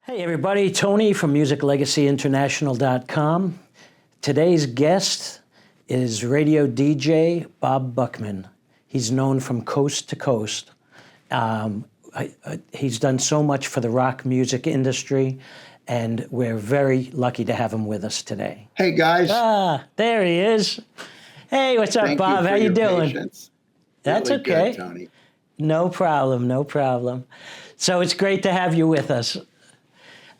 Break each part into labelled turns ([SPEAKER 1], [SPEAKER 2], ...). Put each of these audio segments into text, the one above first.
[SPEAKER 1] Hey everybody, Tony from musiclegacyinternational.com. Today's guest is radio DJ Bob Buchmann. He's known from coast to coast. He's done so much for the rock music industry, and we're very lucky to have him with us today.
[SPEAKER 2] Hey guys.
[SPEAKER 1] There he is. Hey, what's up, Bob? How you doing?
[SPEAKER 2] Patience.
[SPEAKER 1] That's
[SPEAKER 2] really
[SPEAKER 1] okay.
[SPEAKER 2] Good, Tony.
[SPEAKER 1] No problem, no problem. So it's great to have you with us.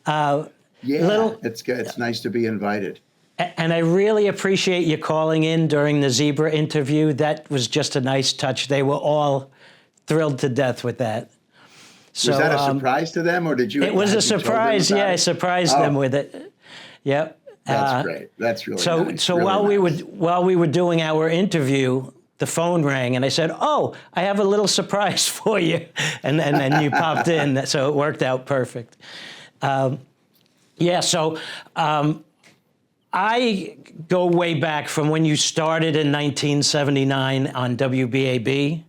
[SPEAKER 2] It's good. It's nice to be invited.
[SPEAKER 1] And I really appreciate you calling in during the Zebra interview. That was just a nice touch. They were all thrilled to death with that.
[SPEAKER 2] So, was that a surprise to them, or did you?
[SPEAKER 1] It was a surprise. Yeah, I surprised them with it. Yep.
[SPEAKER 2] That's great. That's really nice.
[SPEAKER 1] So
[SPEAKER 2] really
[SPEAKER 1] while we were doing our interview, the phone rang, and I said, "Oh, I have a little surprise for you," and then you popped in. So it worked out perfect. I go way back from when you started in 1979 on WBAB.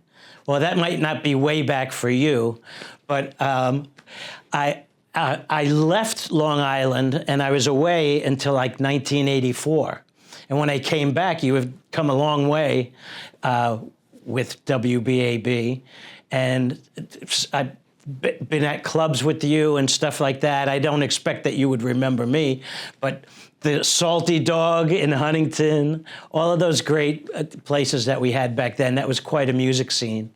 [SPEAKER 1] Well, that might not be way back for you, but I left Long Island and I was away until like 1984. And when I came back, you have come a long way with WBAB, and I've been at clubs with you and stuff like that. I don't expect that you would remember me, but the Salty Dog in Huntington, all of those great places that we had back then, that was quite a music scene.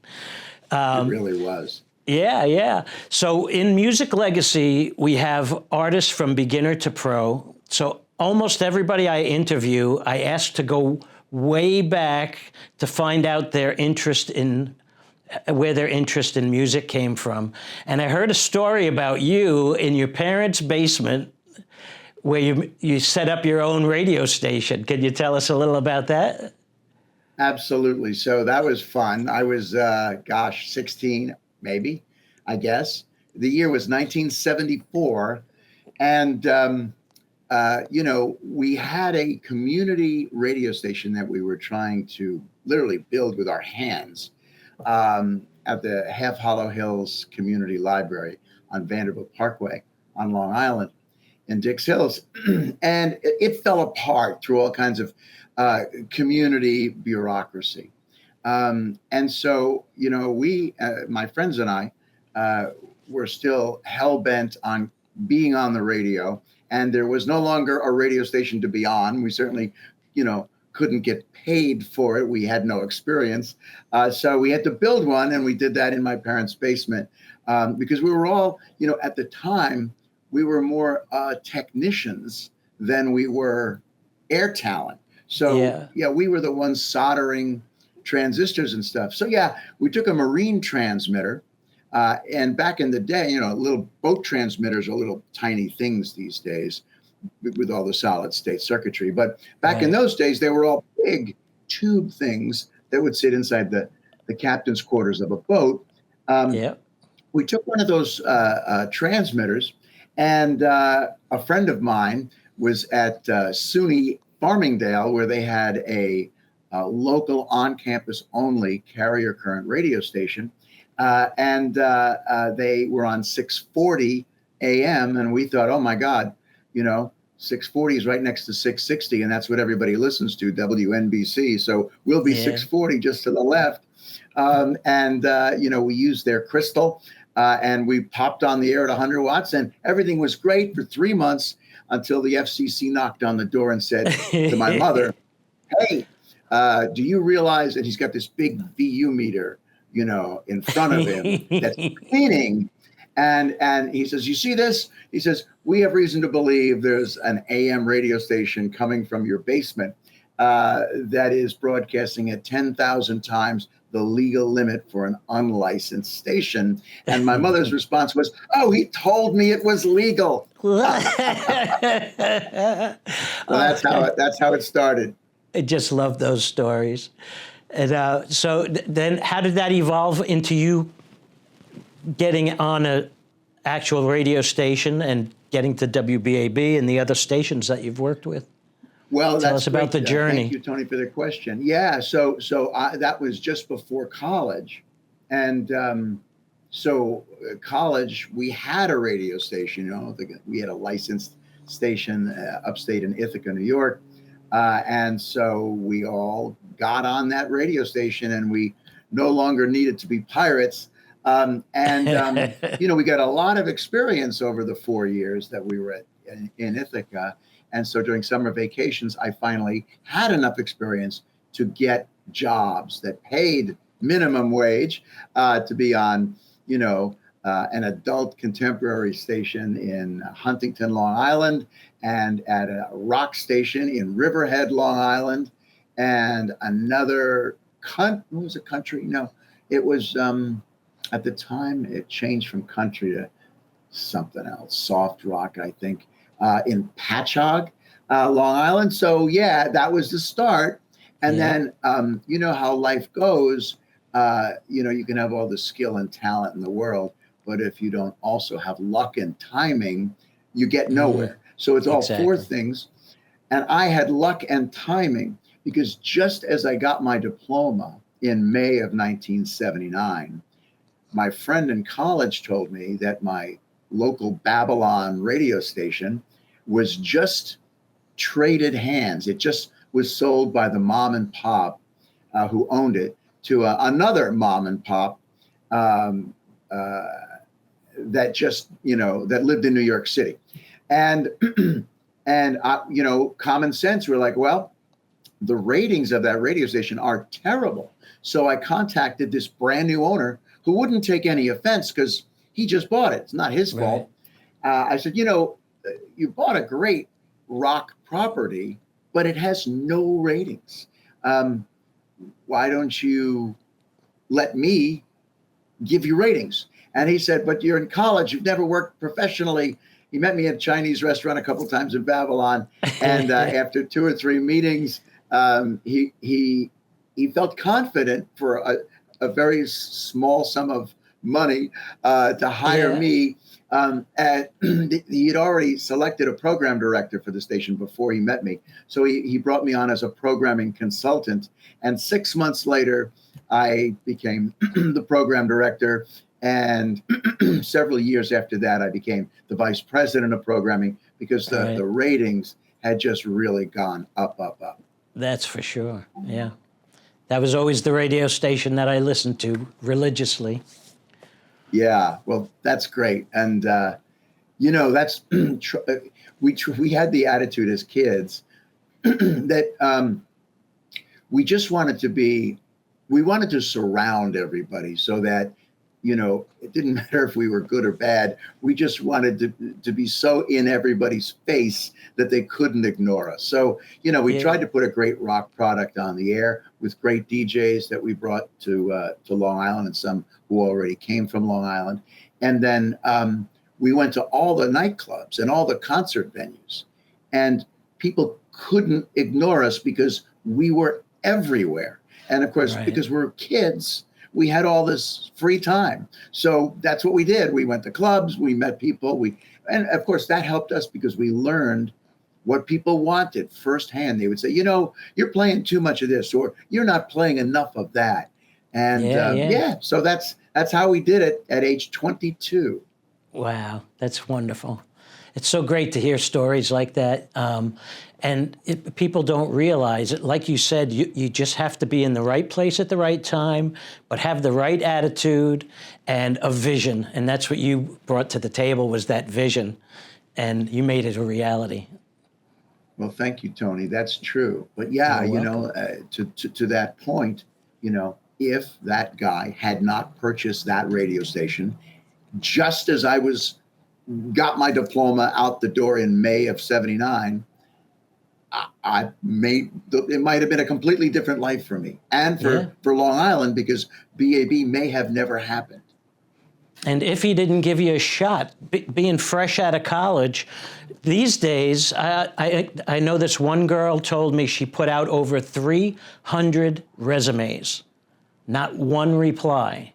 [SPEAKER 2] It really was.
[SPEAKER 1] Yeah. So in Music Legacy, we have artists from beginner to pro. So almost everybody I interview, I ask to go way back to find out where their interest in music came from. And I heard a story about you in your parents' basement where you set up your own radio station. Could you tell us a little about that?
[SPEAKER 2] Absolutely. So that was fun. I was, 16, maybe, I guess. The year was 1974. And, we had a community radio station that we were trying to literally build with our hands at the Half Hollow Hills Community Library on Vanderbilt Parkway on Long Island in Dix Hills. And it fell apart through all kinds of community bureaucracy. And so, we, my friends and I, were still hell-bent on being on the radio. And there was no longer a radio station to be on. We certainly, couldn't get paid for it. We had no experience. So we had to build one. And we did that in my parents' basement because we were all, at the time, we were more technicians than we were air talent. So, we were the ones soldering transistors and stuff. So, we took a marine transmitter. And back in the day, little boat transmitters are little tiny things these days with all the solid state circuitry. But back in those days, they were all big tube things that would sit inside the captain's quarters of a boat. We took one of those transmitters, and a friend of mine was at SUNY Farmingdale, where they had a local on-campus only carrier current radio station. And they were on 640 AM, and we thought, oh my God, 640 is right next to 660, and that's what everybody listens to, WNBC. So we'll be 640 just to the left. We used their crystal, and we popped on the air at 100 watts, and everything was great for 3 months until the FCC knocked on the door and said to my mother, hey, do you realize that he's got this big VU meter, in front of him that's cleaning? And he says, you see this? He says, we have reason to believe there's an AM radio station coming from your basement that is broadcasting at 10,000 times the legal limit for an unlicensed station. And my mother's response was, oh, he told me it was legal. That's how it started.
[SPEAKER 1] I just love those stories. And so then how did that evolve into you getting on an actual radio station and getting to WBAB and the other stations that you've worked with?
[SPEAKER 2] Well,
[SPEAKER 1] tell us about the journey.
[SPEAKER 2] Thank you, Tony, for the question. Yeah, so that was just before college, and So college, we had a radio station. We had a licensed station upstate in Ithaca, New York, and so we all got on that radio station, and we no longer needed to be pirates. We got a lot of experience over the 4 years that we were in Ithaca. And so during summer vacations, I finally had enough experience to get jobs that paid minimum wage to be on, an adult contemporary station in Huntington, Long Island, and at a rock station in Riverhead, Long Island, and another what was a country? No, it was at the time it changed from country to something else, soft rock, I think, in Patchogue, Long Island. So yeah, that was the start. And then, you know how life goes. You can have all the skill and talent in the world, but if you don't also have luck and timing, you get nowhere. So it's all four things. And I had luck and timing because just as I got my diploma in May of 1979, my friend in college told me that my local Babylon radio station was just traded hands. It just was sold by the mom and pop who owned it to another mom and pop that just, that lived in New York City. And, common sense, we're like, well, the ratings of that radio station are terrible. So I contacted this brand new owner who wouldn't take any offense because he just bought it. It's not his fault. I said, you bought a great rock property, but it has no ratings. Why don't you let me give you ratings? And he said, but you're in college. You've never worked professionally. He met me at a Chinese restaurant a couple of times in Babylon. And after 2 or 3 meetings, he felt confident for a very small sum of money to hire me. He had already selected a program director for the station before he met me. So he brought me on as a programming consultant. And 6 months later, I became the program director. And several years after that, I became the vice president of programming because the ratings had just really gone up, up, up.
[SPEAKER 1] That's for sure. Yeah. That was always the radio station that I listened to religiously.
[SPEAKER 2] Yeah, well, that's great. And, that's we had the attitude as kids that we just wanted to surround everybody so that, it didn't matter if we were good or bad. We just wanted to be so in everybody's face that they couldn't ignore us. So, we tried to put a great rock product on the air with great DJs that we brought to Long Island and some who already came from Long Island. And then we went to all the nightclubs and all the concert venues. And people couldn't ignore us because we were everywhere. And of course, because we're kids, we had all this free time. So that's what we did. We went to clubs, we met people, and of course that helped us because we learned what people wanted firsthand. They would say, you're playing too much of this, or you're not playing enough of that. And so that's how we did it at age 22.
[SPEAKER 1] Wow, that's wonderful. It's so great to hear stories like that. People don't realize it. Like you said, you just have to be in the right place at the right time, but have the right attitude and a vision. And that's what you brought to the table, was that vision. And you made it a reality.
[SPEAKER 2] Well, thank you, Tony. That's true. But yeah, to that point, if that guy had not purchased that radio station, just as I got my diploma out the door in May of 79, it might have been a completely different life for me and for Long Island, because BAB may have never happened.
[SPEAKER 1] And if he didn't give you a shot, being fresh out of college, these days, I know this one girl told me she put out over 300 resumes, not one reply.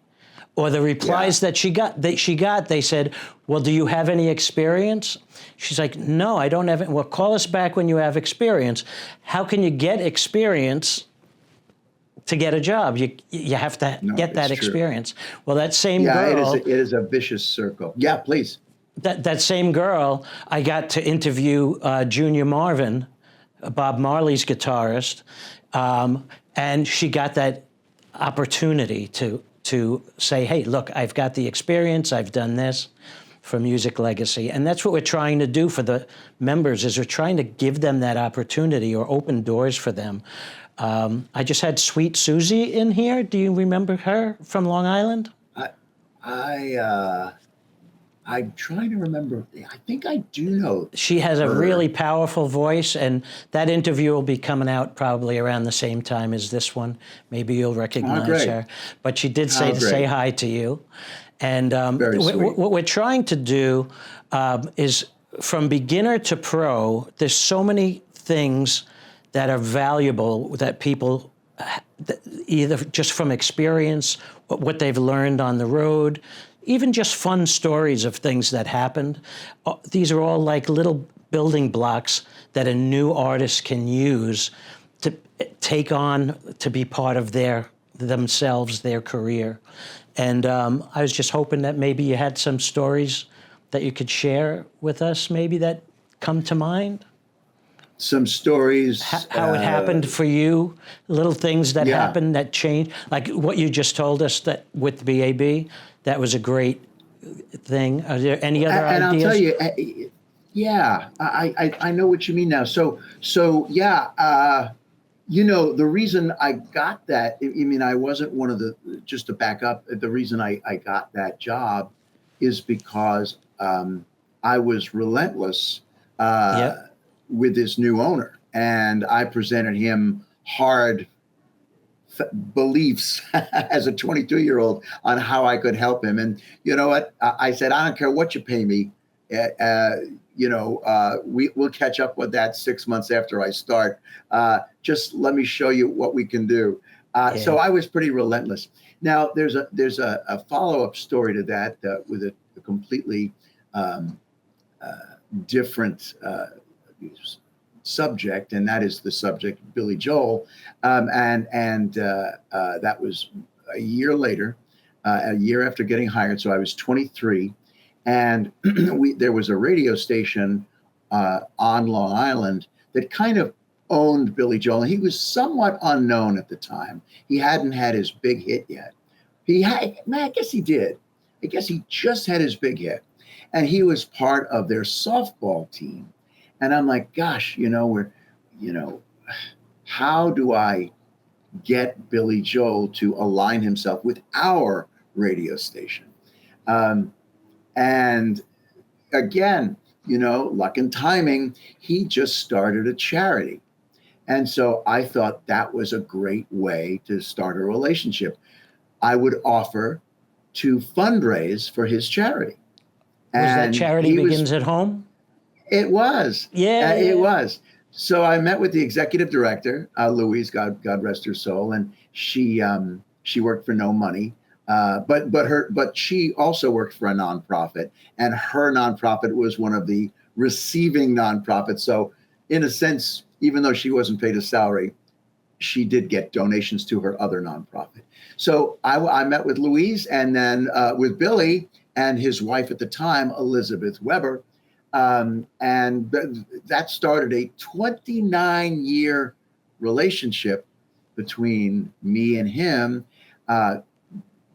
[SPEAKER 1] Or the replies that she got, they said, well, do you have any experience? She's like, no, I don't have it. Well, call us back when you have experience. How can you get experience to get a job. You have to
[SPEAKER 2] No,
[SPEAKER 1] get that
[SPEAKER 2] it's true.
[SPEAKER 1] experience. Well, that same
[SPEAKER 2] Yeah,
[SPEAKER 1] girl,
[SPEAKER 2] it is a vicious circle. Yeah, please.
[SPEAKER 1] that same girl, I got to interview Junior Marvin, Bob Marley's guitarist, and she got that opportunity to say, hey, look, I've got the experience, I've done this for Music Legacy. And that's what we're trying to do for the members, is we're trying to give them that opportunity or open doors for them. I just had Sweet Susie in here. Do you remember her from Long Island?
[SPEAKER 2] I I'm trying to remember. I think I do know
[SPEAKER 1] She has a
[SPEAKER 2] her.
[SPEAKER 1] really powerful voice, and that interview will be coming out probably around the same time as this one. Maybe you'll recognize
[SPEAKER 2] Great.
[SPEAKER 1] her. But she did
[SPEAKER 2] How
[SPEAKER 1] say to say
[SPEAKER 2] great.
[SPEAKER 1] hi to you. And
[SPEAKER 2] Very sweet.
[SPEAKER 1] what we're trying to do is, from beginner to pro, there's so many things that are valuable that people, either just from experience, what they've learned on the road, even just fun stories of things that happened. These are all like little building blocks that a new artist can use to take on, to be part of themselves, their career. And I was just hoping that maybe you had some stories that you could share with us, maybe that come to mind.
[SPEAKER 2] Some stories.
[SPEAKER 1] How it happened for you, little things that
[SPEAKER 2] Yeah.
[SPEAKER 1] happened that changed, like what you just told us that with BAB, that was a great thing. Are there any other
[SPEAKER 2] And
[SPEAKER 1] ideas?
[SPEAKER 2] I'll tell you, yeah, I know what you mean now. So yeah, the reason I got that, I mean, I wasn't one of the, just to back up, the reason I got that job is because I was relentless
[SPEAKER 1] Yep.
[SPEAKER 2] with this new owner, and I presented him hard beliefs as a 22-year-old on how I could help him. And you know what? I said, I don't care what you pay me. We'll catch up with that 6 months after I start. Just let me show you what we can do. So I was pretty relentless. Now there's a follow-up story to that with a completely different subject, and that is the subject of Billy Joel, and that was a year later, a year after getting hired. So I was 23, and there was a radio station on Long Island that kind of owned Billy Joel, and he was somewhat unknown at the time. He hadn't had his big hit yet. I guess he did. I guess he just had his big hit, and he was part of their softball team. And I'm like, gosh, how do I get Billy Joel to align himself with our radio station? And again, luck and timing, he just started a charity. And so I thought that was a great way to start a relationship. I would offer to fundraise for his charity.
[SPEAKER 1] Was that Charity Begins at Home?
[SPEAKER 2] It was.
[SPEAKER 1] Yeah,
[SPEAKER 2] It was. So I met with the executive director, Louise, God rest her soul, and she worked for no money, but she also worked for a nonprofit, and her nonprofit was one of the receiving nonprofits. So in a sense, even though she wasn't paid a salary, she did get donations to her other nonprofit. So I met with Louise, and then with Billy and his wife at the time, Elizabeth Weber. And that started a 29-year relationship between me and him,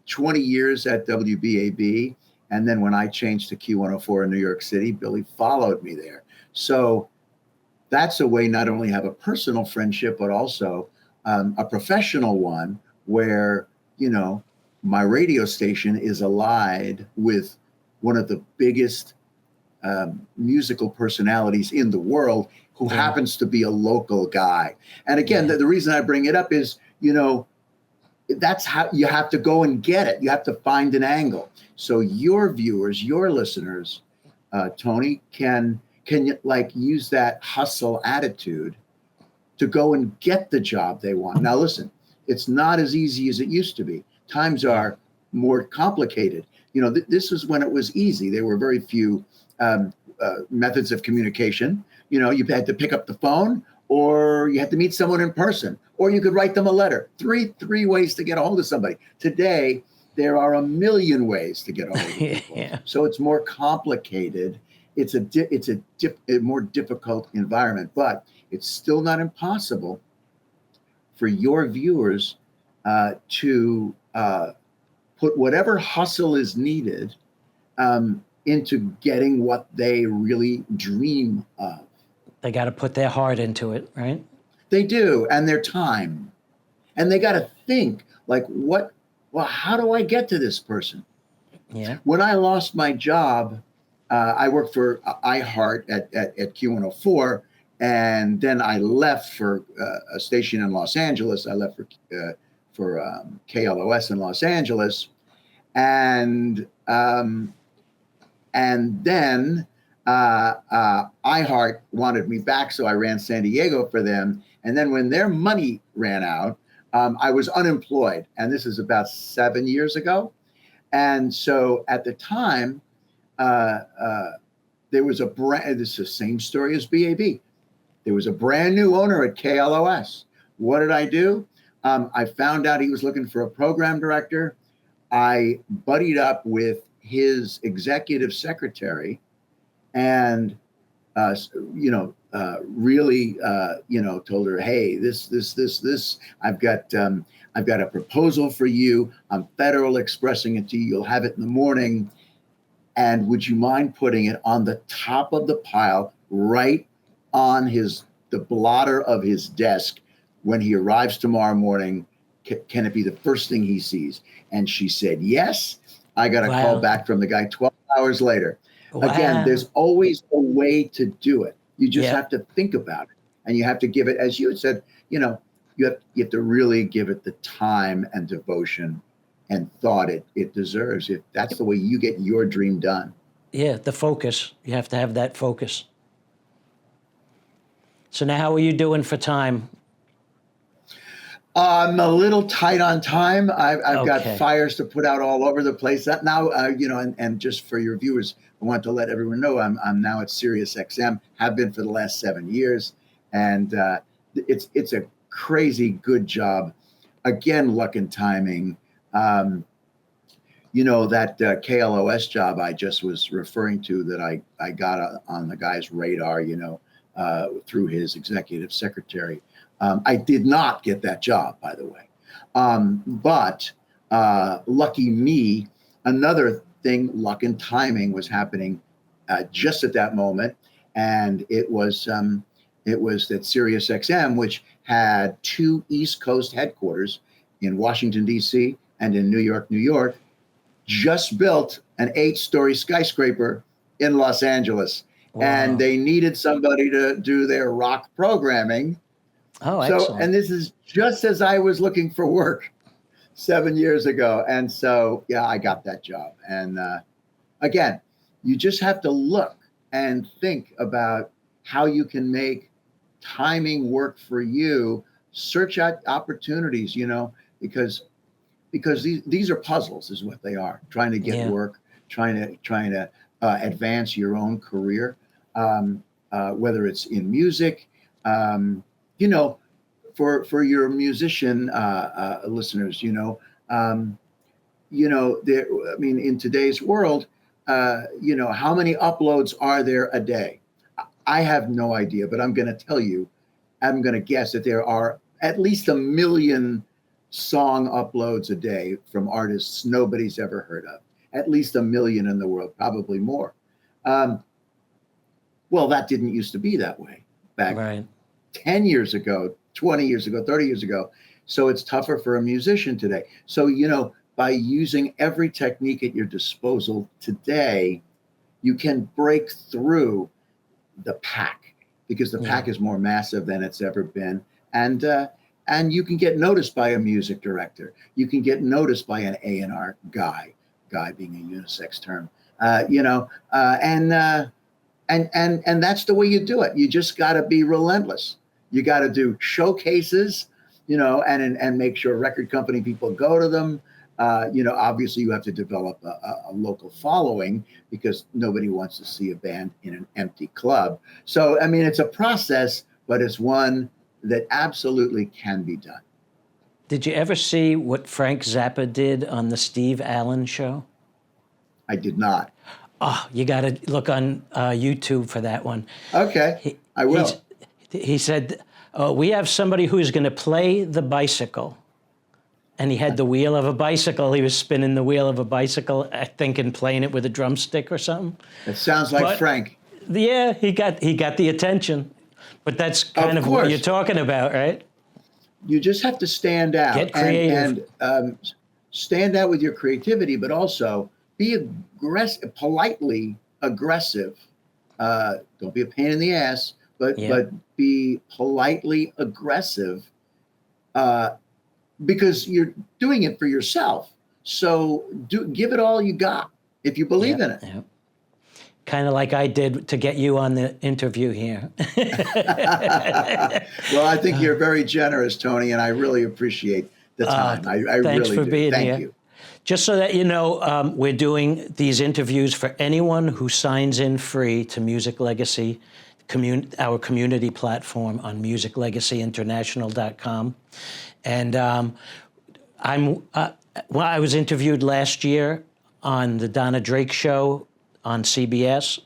[SPEAKER 2] 20 years at WBAB. And then when I changed to Q104 in New York City, Billy followed me there. So that's a way not only to have a personal friendship, but also a professional one where, my radio station is allied with one of the biggest musical personalities in the world who happens to be a local guy. And again, the reason I bring it up is, that's how you have to go and get it. You have to find an angle. So your viewers, your listeners, Tony, can use that hustle attitude to go and get the job they want. Now, listen, it's not as easy as it used to be. Times are more complicated. This was when it was easy. There were very few methods of communication. You had to pick up the phone, or you had to meet someone in person, or you could write them a letter. Three ways to get a hold of somebody. Today, there are a million ways to get a hold of people.
[SPEAKER 1] Yeah.
[SPEAKER 2] So it's more complicated. It's a more difficult environment, but it's still not impossible for your viewers to put whatever hustle is needed into getting what they really dream of.
[SPEAKER 1] They got to put their heart into it, right?
[SPEAKER 2] They do, and their time. And they got to think, like, how do I get to this person?
[SPEAKER 1] Yeah.
[SPEAKER 2] When I lost my job, I worked for iHeart at Q104, and then I left for a station in Los Angeles. I left for KLOS in Los Angeles, and then iHeart wanted me back, so I ran San Diego for them. And then when their money ran out, I was unemployed, and this is about 7 years ago. And so at the time, there was this is the same story as BAB. There was a brand new owner at KLOS. What did I do? I found out he was looking for a program director. I buddied up with his executive secretary and, really, told her, hey, this, I've got a proposal for you. I'm Federal Expressing it to you. You'll have it in the morning. And would you mind putting it on the top of the pile, right on the blotter of his desk when he arrives tomorrow morning? Can it be the first thing he sees? And she said, yes. I got a call back from the guy 12 hours later. Wow. Again, there's always a way to do it. You just have to think about it. And you have to give it, as you had said, you have to really give it the time and devotion and thought it deserves. If that's the way you get your dream done.
[SPEAKER 1] Yeah, the focus. You have to have that focus. So now how are you doing for time?
[SPEAKER 2] I'm a little tight on time. I've got fires to put out all over the place. That now, and just for your viewers, I want to let everyone know I'm now at Sirius XM, have been for the last 7 years. And it's a crazy good job. Again, luck and timing. That KLOS job I just was referring to that I got on the guy's radar, through his executive secretary. I did not get that job, by the way. But lucky me, another thing, luck and timing was happening just at that moment. And it was that Sirius XM, which had 2 East Coast headquarters in Washington, D.C. and in New York, just built an 8-story skyscraper in Los Angeles. Wow. And they needed somebody to do their rock programming.
[SPEAKER 1] Oh, excellent.
[SPEAKER 2] And this is just as I was looking for work 7 years ago. And so, yeah, I got that job. And again, you just have to look and think about how you can make timing work for you. Search out opportunities, because these are puzzles is what they are. Trying to get work, trying to advance your own career, whether it's in music, for your musician listeners, in today's world, how many uploads are there a day? I have no idea, but I'm going to tell you, I'm going to guess that there are at least 1 million song uploads a day from artists nobody's ever heard of. At least 1 million in the world, probably more. Well, that didn't used to be that way back 10 years ago, 20 years ago, 30 years ago. So it's tougher for a musician today. So, by using every technique at your disposal today, you can break through the pack because the pack is more massive than it's ever been. And you can get noticed by a music director. You can get noticed by an A&R guy being a unisex term, and that's the way you do it. You just got to be relentless. You got to do showcases, and make sure record company people go to them. Obviously you have to develop a local following because nobody wants to see a band in an empty club. So, it's a process, but it's one that absolutely can be done.
[SPEAKER 1] Did you ever see what Frank Zappa did on the Steve Allen show?
[SPEAKER 2] I did not.
[SPEAKER 1] Oh, you got to look on YouTube for that one.
[SPEAKER 2] Okay, I will.
[SPEAKER 1] He said, we have somebody who's going to play the bicycle. And he had the wheel of a bicycle. He was spinning the wheel of a bicycle, I think, and playing it with a drumstick or something.
[SPEAKER 2] It sounds like Frank.
[SPEAKER 1] Yeah, he got the attention. But that's kind of what you're talking about, right?
[SPEAKER 2] You just have to stand out.
[SPEAKER 1] Get creative.
[SPEAKER 2] And stand out with your creativity, but also be aggressive, politely aggressive. Don't be a pain in the ass, but be politely aggressive, because you're doing it for yourself. So give it all you got if you believe in it.
[SPEAKER 1] Yeah. Kind of like I did to get you on the interview here.
[SPEAKER 2] Well, I think you're very generous, Tony, and I really appreciate the time. I
[SPEAKER 1] thanks
[SPEAKER 2] really
[SPEAKER 1] for
[SPEAKER 2] do.
[SPEAKER 1] being
[SPEAKER 2] Thank
[SPEAKER 1] here.
[SPEAKER 2] you.
[SPEAKER 1] Just so that you know, we're doing these interviews for anyone who signs in free to Music Legacy, our community platform on musiclegacyinternational.com. And I was interviewed last year on the Donna Drake show on CBS,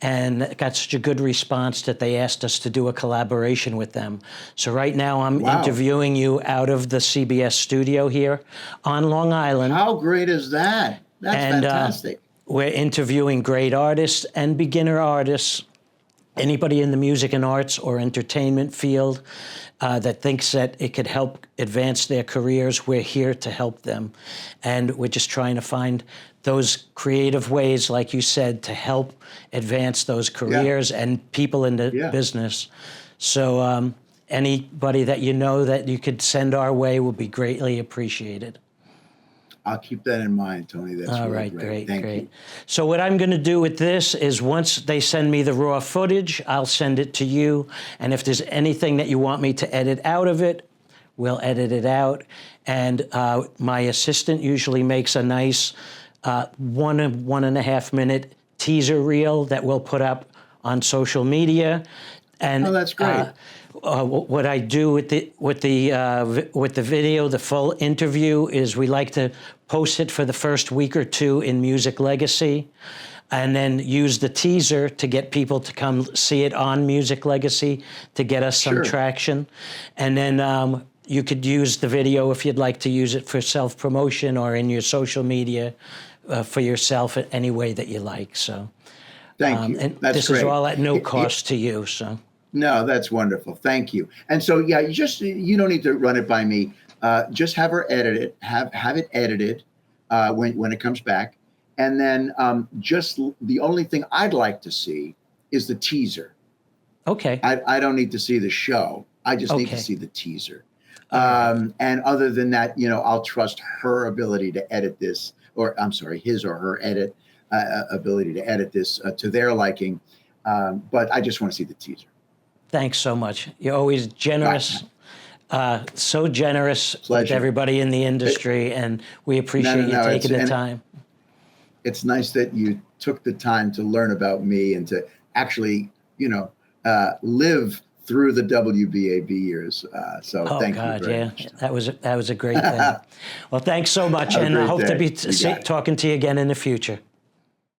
[SPEAKER 1] and got such a good response that they asked us to do a collaboration with them. So right now I'm interviewing you out of the CBS studio here on Long Island.
[SPEAKER 2] How great is that? That's fantastic.
[SPEAKER 1] We're interviewing great artists and beginner artists, anybody in the music and arts or entertainment field that thinks that it could help advance their careers. We're here to help them. And we're just trying to find those creative ways, like you said, to help advance those careers and people in the business. So anybody that you know that you could send our way will be greatly appreciated.
[SPEAKER 2] I'll keep that in mind, Tony. That's
[SPEAKER 1] all
[SPEAKER 2] really
[SPEAKER 1] right,
[SPEAKER 2] great.
[SPEAKER 1] Thank
[SPEAKER 2] you.
[SPEAKER 1] you. So what I'm going to do with this is once they send me the raw footage, I'll send it to you. And if there's anything that you want me to edit out of it, we'll edit it out. And my assistant usually makes a nice 1.5 minute teaser reel that we'll put up on social media. And
[SPEAKER 2] that's great.
[SPEAKER 1] What I do with the video, the full interview, is we like to post it for the first week or two in Music Legacy, and then use the teaser to get people to come see it on Music Legacy to get us some traction. And then you could use the video if you'd like to use it for self-promotion or in your social media for yourself in any way that you like. So
[SPEAKER 2] thank you.
[SPEAKER 1] And
[SPEAKER 2] that's
[SPEAKER 1] this
[SPEAKER 2] great.
[SPEAKER 1] is all at no cost to you. So.
[SPEAKER 2] No, that's wonderful. Thank you. And so, you don't need to run it by me. Just have her edit it. Have it edited when it comes back, and then just the only thing I'd like to see is the teaser.
[SPEAKER 1] Okay.
[SPEAKER 2] I don't need to see the show. I just need to see the teaser. And other than that, I'll trust her ability to edit this, or I'm sorry, his or her ability to edit this to their liking. But I just want to see the teaser.
[SPEAKER 1] Thanks so much. You're always generous, so generous with everybody in the industry, and we appreciate you taking the time.
[SPEAKER 2] It's nice that you took the time to learn about me and to actually, live through the WBAB years. So thank you very much.
[SPEAKER 1] That was a great thing. Well, thanks so much, and I hope to be talking to you again in the future.